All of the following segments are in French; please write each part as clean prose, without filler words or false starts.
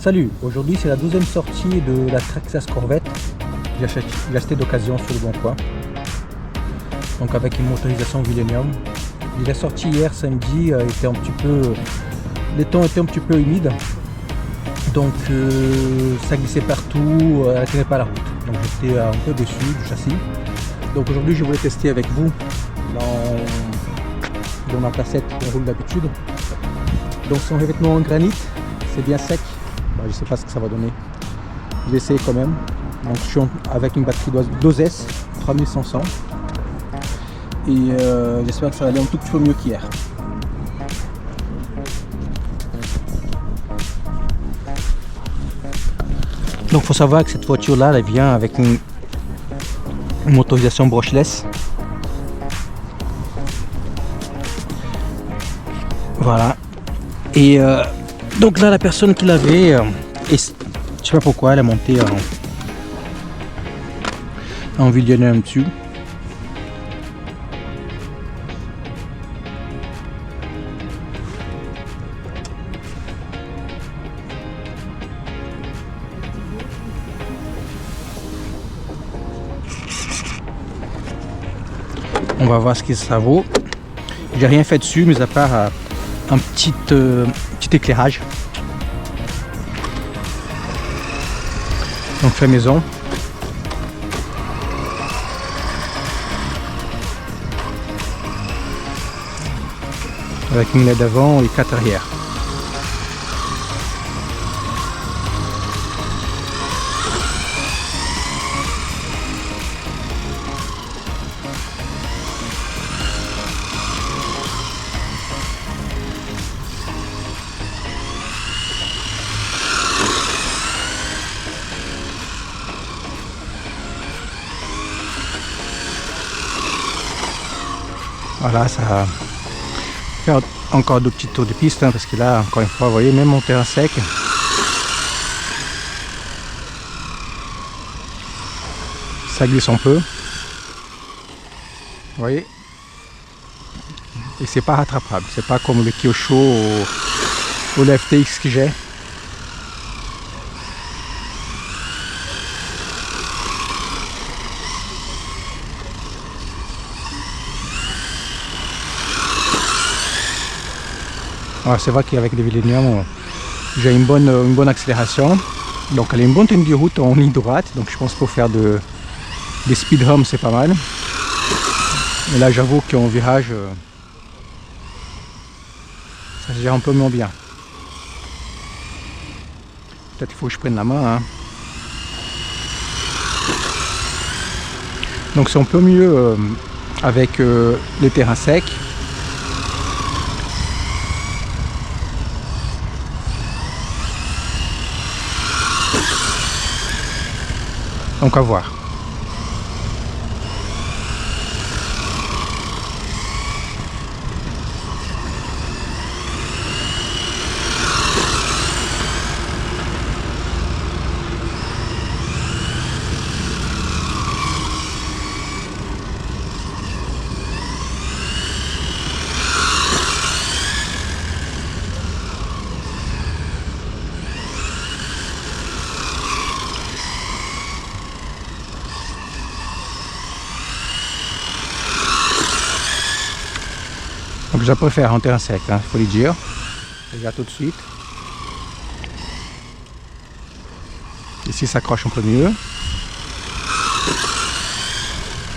Salut, aujourd'hui c'est la 12e sortie de la Traxxas Corvette. J'ai acheté d'occasion sur le bon coin. Donc avec une motorisation Millennium. Il est sorti hier samedi, les temps étaient un petit peu humides. Donc ça glissait partout, elle ne tenait pas la route. Donc j'étais un peu déçu du châssis. Donc aujourd'hui je voulais tester avec vous dans ma placette qu'on roule d'habitude. Donc son revêtement en granit, c'est bien sec. Je ne sais pas ce que ça va donner. Je vais essayer quand même. Donc je suis avec une batterie d'OZES 3500 et j'espère que ça va aller un tout petit peu mieux qu'hier. Donc il faut savoir que cette voiture là elle vient avec une motorisation brushless. Voilà. Et donc là la personne qui l'avait, je sais pas pourquoi elle a monté en Millennium dessus. On va voir ce que ça vaut. J'ai rien fait dessus, mais à part un petit éclairage. Donc fait maison. Avec une LED avant et 4 arrière. Voilà, ça va faire encore deux petits tours de piste, hein, parce que là, encore une fois, vous voyez, même mon terrain sec, ça glisse un peu. Vous voyez, et c'est pas rattrapable, c'est pas comme le Kyosho ou le FTX que j'ai. C'est vrai qu'avec les Millennium, j'ai une bonne accélération. Donc elle a une bonne tenue de route en ligne droite. Donc je pense pour faire des speed home c'est pas mal. Mais là j'avoue qu'en virage, ça se gère un peu moins bien. Peut-être qu'il faut que je prenne la main. Hein. Donc c'est un peu mieux avec les terrains secs. Donc à voir. Donc je préfère en terrain sec, il faut le dire. Déjà tout de suite. Ici ça accroche un peu mieux.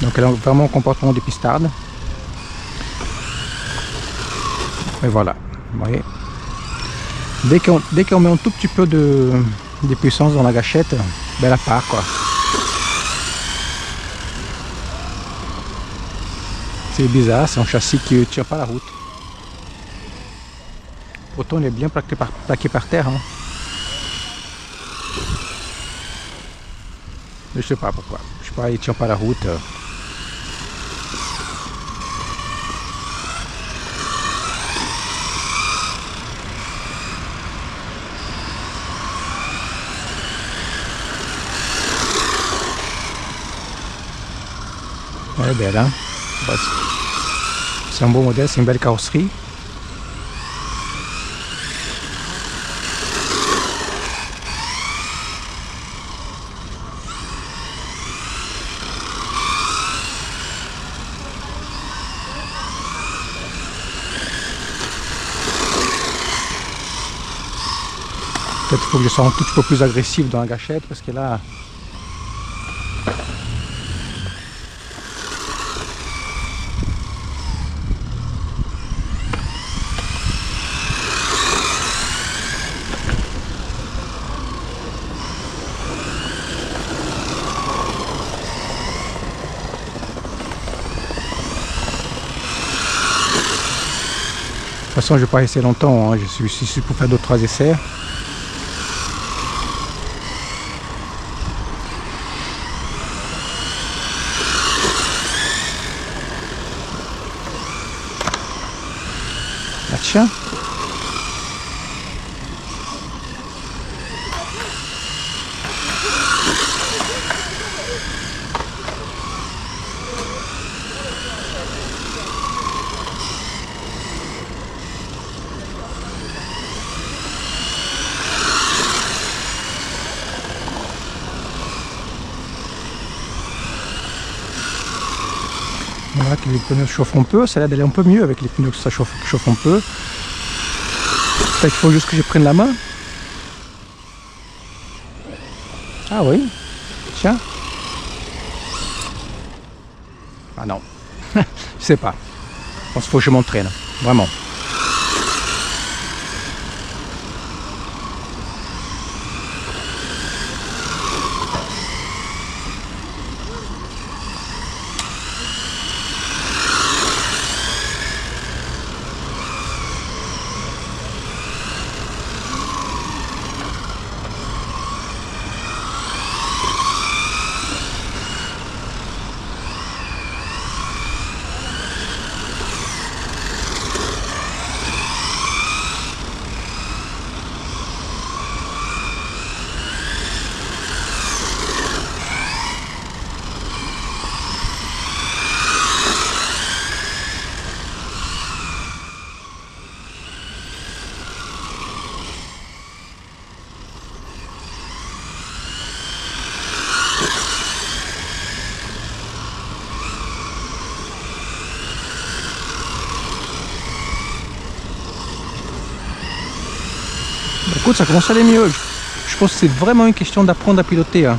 Donc elle a vraiment un comportement de pistarde. Et voilà, vous voyez. Dès qu'on met un tout petit peu de puissance dans la gâchette, ben elle part quoi. C'est bizarre, c'est un châssis qui ne tient pas la route. Pourtant il est bien plaqué par terre. Hein. Je sais pas pourquoi. Je sais pas, il ne tient pas la route. Elle est belle, hein. C'est un beau modèle, c'est une belle carrosserie. Peut-être qu'il faut que je sois un tout petit peu plus agressif dans la gâchette parce que là... De toute façon, je ne vais pas essayer longtemps, hein. Je suis ici pour faire 2-3 essais. Ah tiens. Voilà, que les pneus chauffent un peu, ça a l'air d'aller un peu mieux avec les pneus que ça chauffe un peu. Peut-être qu'il faut juste que je prenne la main. Ah oui, tiens. Ah non, je sais pas. Je pense qu'il faut que je m'entraîne, vraiment. Écoute, ça commence à aller mieux. Je pense que c'est vraiment une question d'apprendre à piloter, hein.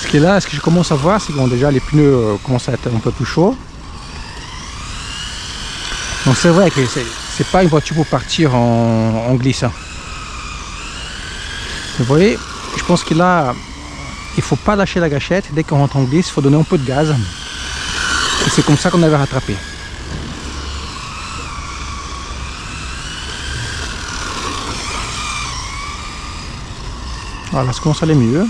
Ce qui est là, ce que je commence à voir, c'est que bon, déjà les pneus commencent à être un peu plus chauds. Donc c'est vrai que c'est pas une voiture pour partir en glissant. Vous voyez, je pense que là, il ne faut pas lâcher la gâchette. Dès qu'on rentre en glisse, il faut donner un peu de gaz. Et c'est comme ça qu'on avait rattrapé. Voilà, ça commence à aller mieux.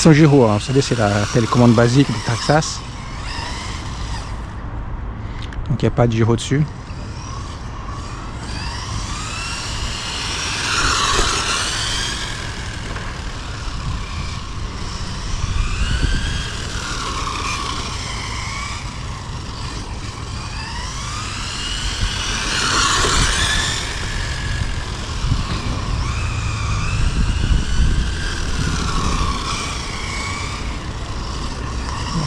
C'est un gyro, hein. Vous savez, c'est la télécommande basique de Traxxas. Donc il n'y a pas de gyro dessus.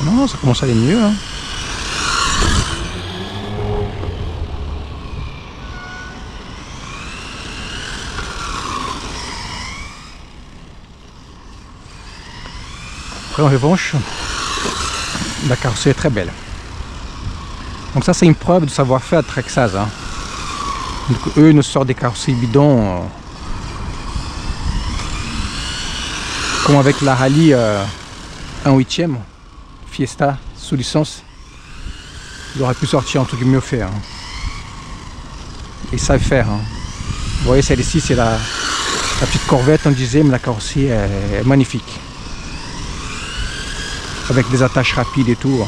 Non, ça commence à aller mieux, hein. Après, en revanche, la carrosserie est très belle. Donc ça, c'est une preuve de savoir-faire de Traxxas, hein. Donc, eux, ils nous sortent des carrosseries bidons, comme avec la Rallye 1/8 Fiesta sous licence. Ils auraient pu sortir un truc mieux fait, hein. Ils savent faire, hein. Vous voyez, celle-ci, c'est la petite Corvette en 10e. La carrosserie est magnifique, avec des attaches rapides et tout.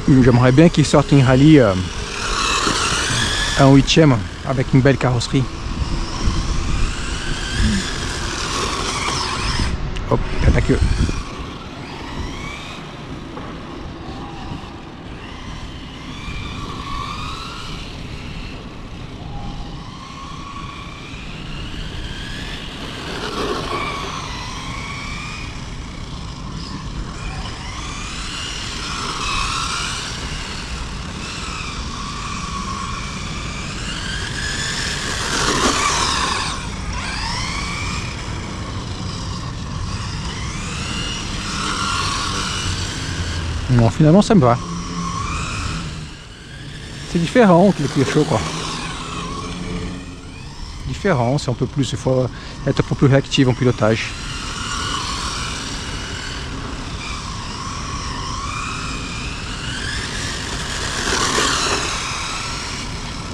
J'aimerais bien qu'ils sortent une Rallye 1/8 avec une belle carrosserie. Hop, la queue. Non, finalement ça me va. C'est différent que le cuir chaud quoi. Différent, c'est un peu plus, il faut être un peu plus réactif en pilotage.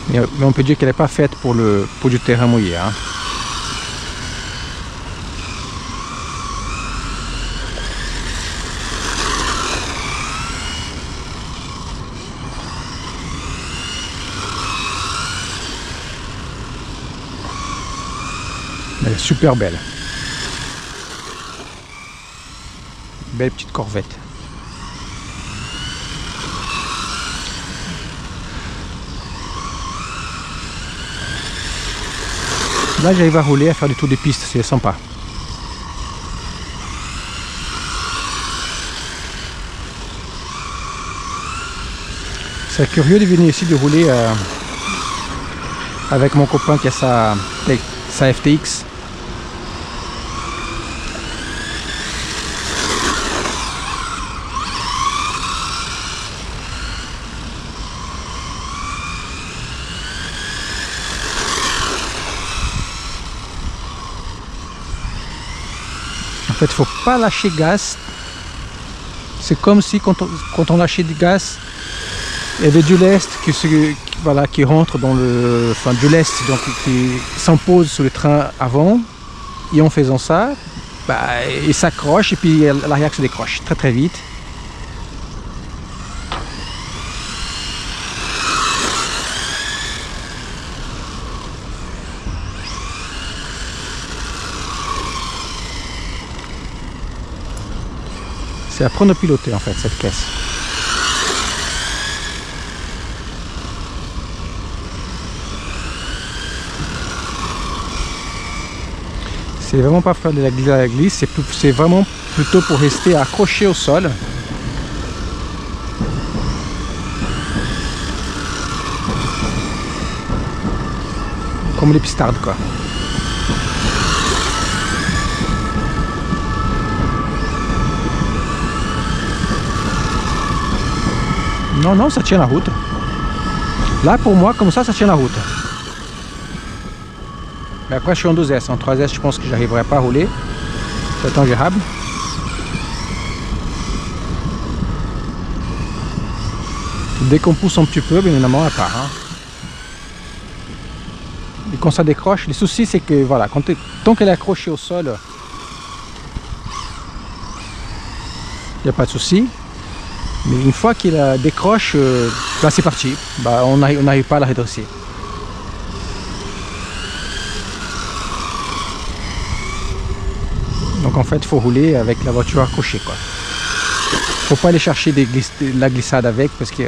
Mais on peut dire qu'elle n'est pas faite pour du terrain mouillé. Hein. Elle est super belle. Belle petite Corvette. Là j'arrive à rouler, à faire du tour des pistes, c'est sympa. C'est curieux de venir ici de rouler avec mon copain qui a sa FTX. En fait, il faut pas lâcher gaz. C'est comme si quand on lâchait du gaz, il y avait du lest qui rentre dans du lest donc qui s'impose sur le train avant. Et en faisant ça, il s'accroche et puis l'arrière se décroche très très vite. C'est apprendre à piloter en fait cette caisse. C'est vraiment pas faire de la glisse, c'est vraiment plutôt pour rester accroché au sol. Comme les pistardes quoi. Non, ça tient la route. Là, pour moi, comme ça tient la route. Mais après, je suis en 2S. En 3S, je pense que j'arriverai pas à rouler. C'est ingérable. Dès qu'on pousse un petit peu, bien évidemment, elle part. Hein. Et quand ça décroche, le souci, c'est que, voilà, tant qu'elle est accrochée au sol, il n'y a pas de souci. Mais une fois qu'il décroche, là c'est parti. On n'arrive pas à la redresser. Donc en fait, il faut rouler avec la voiture accrochée, quoi. Faut pas aller chercher de la glissade avec parce que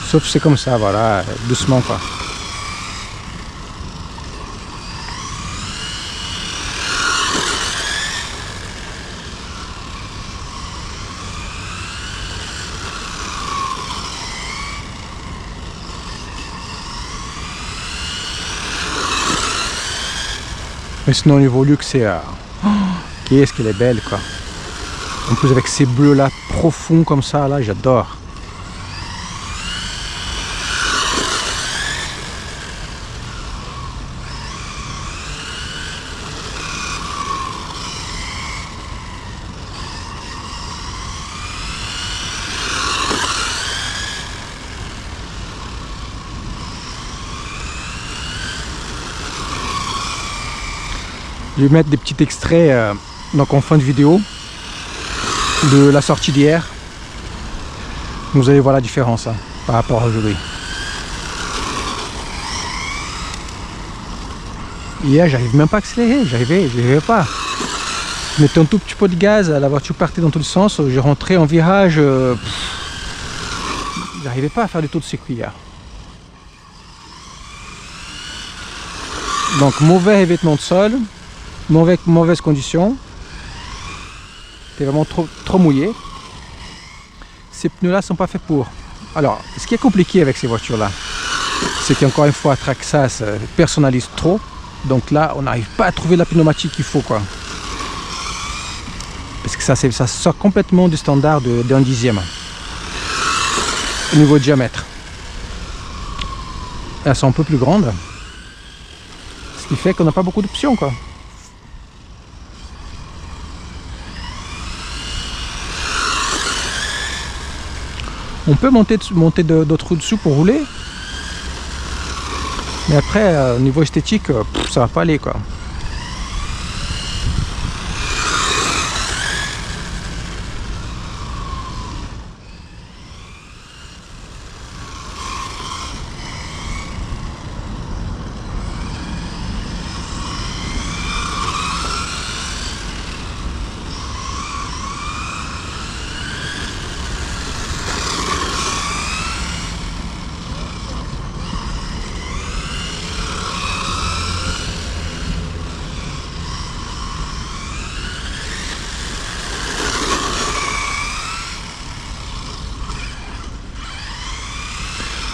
sauf c'est comme ça, voilà, doucement quoi. Mais sinon au niveau luxe c'est qu'est-ce qu'elle est belle quoi. En plus avec ces bleus là profonds comme ça là, j'adore. Je vais mettre des petits extraits donc en fin de vidéo de la sortie d'hier. Vous allez voir la différence hein, par rapport à aujourd'hui. Hier, j'arrive même pas à accélérer, j'arrivais pas. Je mettais un tout petit peu de gaz, la voiture partait dans tous les sens, je rentrais en virage, j'arrivais pas à faire du tour de circuit hier. Donc mauvais revêtement de sol, mauvaise condition, c'était vraiment trop mouillé. Ces pneus là sont pas faits pour. Alors ce qui est compliqué avec ces voitures là, c'est qu'encore une fois Traxxas personnalise trop, donc là on n'arrive pas à trouver la pneumatique qu'il faut quoi. Parce que ça sort complètement du standard d'un dixième au niveau de diamètre. Elles sont un peu plus grandes, ce qui fait qu'on n'a pas beaucoup d'options quoi. On peut monter d'autres roues dessous pour rouler, mais après au niveau esthétique ça va pas aller quoi.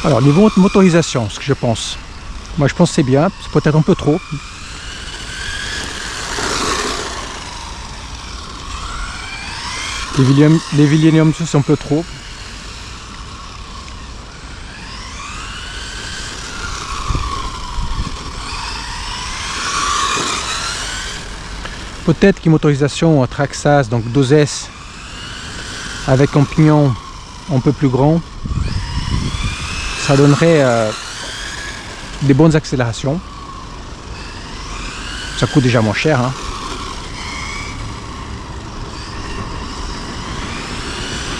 Alors niveau motorisation, ce que je pense, moi je pense que c'est bien, c'est peut-être un peu trop. Les Villénium c'est un peu trop. Peut-être qu'une motorisation Traxxas, donc 12S, avec un pignon un peu plus grand, ça donnerait des bonnes accélérations. Ça coûte déjà moins cher, hein.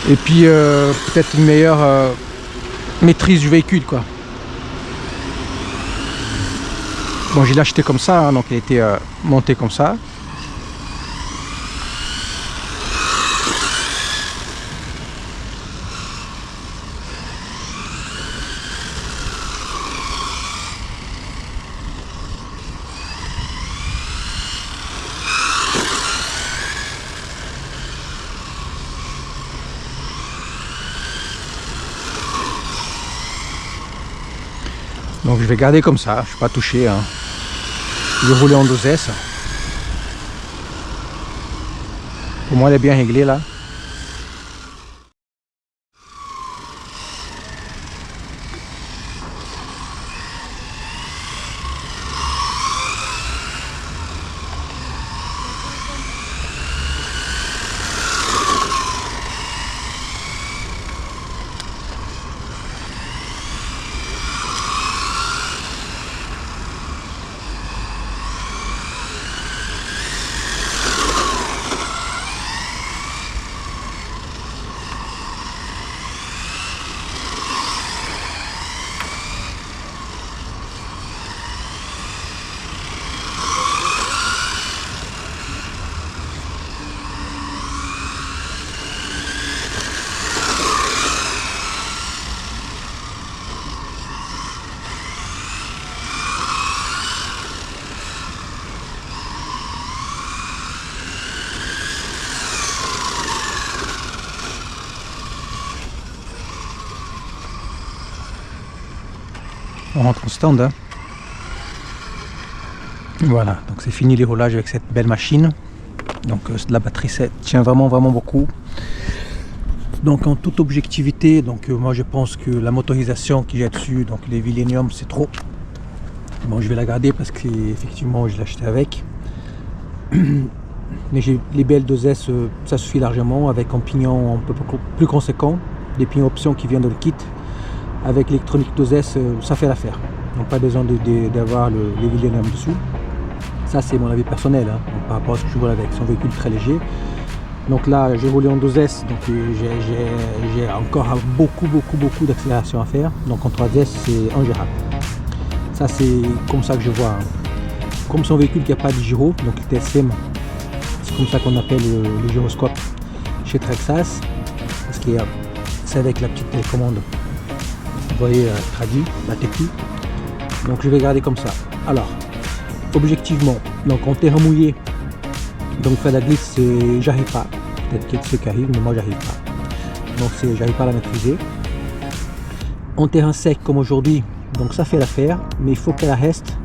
Et puis peut-être une meilleure maîtrise du véhicule quoi. Bon, je l'ai acheté comme ça, hein, donc il a été monté comme ça. Donc je vais garder comme ça, je ne suis pas touché, hein. Je vais rouler en 12S. Pour moi elle est bien réglée là. On rentre au stand, hein. Voilà, donc c'est fini les roulages avec cette belle machine. Donc la batterie tient vraiment beaucoup. Donc en toute objectivité, donc moi je pense que la motorisation qu'il y a dessus, donc les Villénium, c'est trop. Bon, je vais la garder parce qu'effectivement je l'ai acheté avec. Mais les BL2S, ça suffit largement avec un pignon un peu plus conséquent, des pignons options qui viennent dans le kit. Avec l'électronique 2S, ça fait l'affaire. Donc pas besoin d'avoir les Villénium dessous. Ça c'est mon avis personnel, hein, par rapport à ce que je roule avec. C'est un véhicule très léger. Donc là j'ai roulé en 2S, donc j'ai encore beaucoup d'accélération à faire. Donc en 3S c'est ingérable. Ça c'est comme ça que je vois, hein. Comme c'est un véhicule qui n'a pas de gyro, donc le TSM C'est comme ça qu'on appelle le gyroscope chez Traxxas, parce que c'est avec la petite télécommande, vous voyez, traduit, la TQ. Donc je vais garder comme ça. Alors, objectivement, donc en terrain mouillé, donc faire la glisse, j'arrive pas. Peut-être qu'il y a ceux qui arrivent, mais moi j'arrive pas. Donc j'arrive pas à la maîtriser. En terrain sec comme aujourd'hui, donc ça fait l'affaire, mais il faut qu'elle reste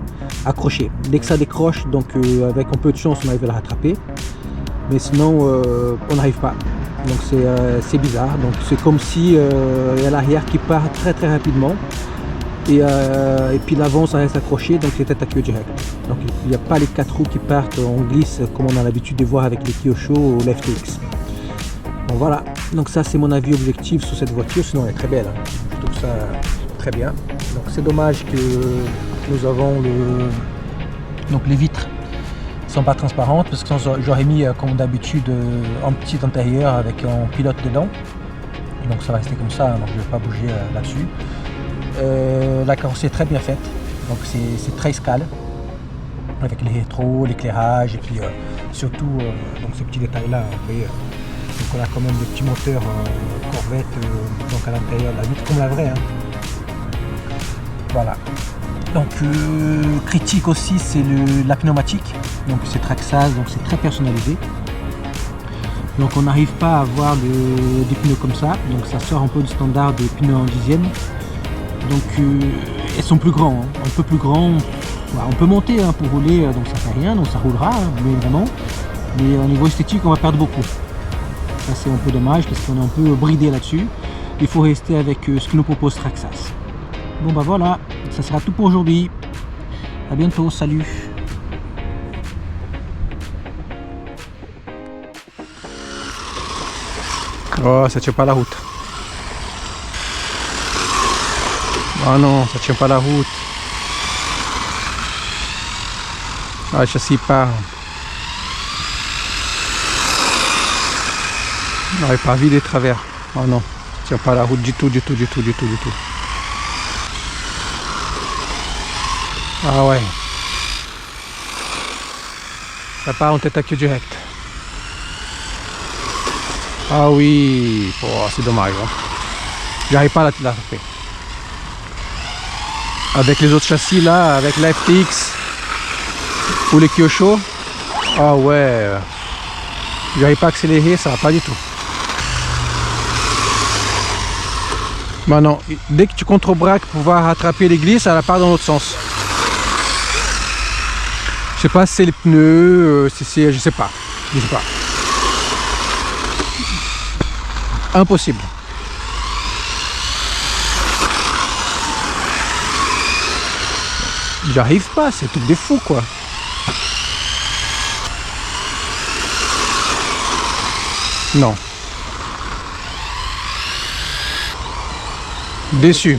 accrochée. Dès que ça décroche, donc avec un peu de chance, on arrive à la rattraper. Mais sinon, on n'arrive pas. Donc c'est bizarre. Donc c'est comme si il y a l'arrière qui part très très rapidement. Et puis l'avant ça reste accroché, donc c'est tête à queue direct. Donc il n'y a pas les 4 roues qui partent en glisse comme on a l'habitude de voir avec les Kyosho ou l'FTX. Bon voilà, donc ça c'est mon avis objectif sur cette voiture, sinon elle est très belle, hein. Je trouve ça très bien. Donc c'est dommage que nous avons donc les vitres sont pas transparentes, parce que j'aurais mis comme d'habitude un petit intérieur avec un pilote dedans. Donc ça va rester comme ça, donc je ne vais pas bouger là-dessus. La carrosserie est très bien faite, donc c'est très scale avec les rétros, l'éclairage et puis surtout donc ces petits détails là, vous voyez, donc on a quand même des petits moteurs Corvette donc à l'intérieur de la vitre comme la vraie, hein. Voilà, donc critique aussi c'est la pneumatique, donc c'est Traxxas, donc c'est très personnalisé. Donc on n'arrive pas à avoir des pneus comme ça, donc ça sort un peu du standard des pneus en dixième. Donc elles sont plus grands, hein, un peu plus grands. On peut monter hein, pour rouler, donc ça fait rien, donc ça roulera, hein, mais vraiment. Mais au niveau esthétique, on va perdre beaucoup. Ça c'est un peu dommage parce qu'on est un peu bridé là-dessus. Il faut rester avec ce que nous propose Traxxas. Bon bah voilà, ça sera tout pour aujourd'hui. À bientôt, salut. Oh, ça tient pas la route. Ah non, ça tient pas la route. Ah, le châssis part. On n'arrive pas à vider travers. Oh non, ça tient pas la route du tout. Ah ouais. Ça part en tête à queue direct. Ah oui, oh, c'est dommage. Hein. J'arrive pas à la rattraper. Avec les autres châssis là, avec la FTX ou les Kyosho, ah ouais, j'arrive pas à accélérer, ça va pas du tout. Bah non, dès que tu contre-braques pour pouvoir rattraper les glisses, elle part dans l'autre sens. Je sais pas si c'est les pneus, je sais pas. Impossible. J'arrive pas, c'est tout des fous quoi. Non. Déçu.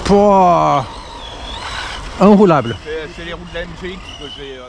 Pouah. Inroulable. C'est les roues de la MGX que j'ai...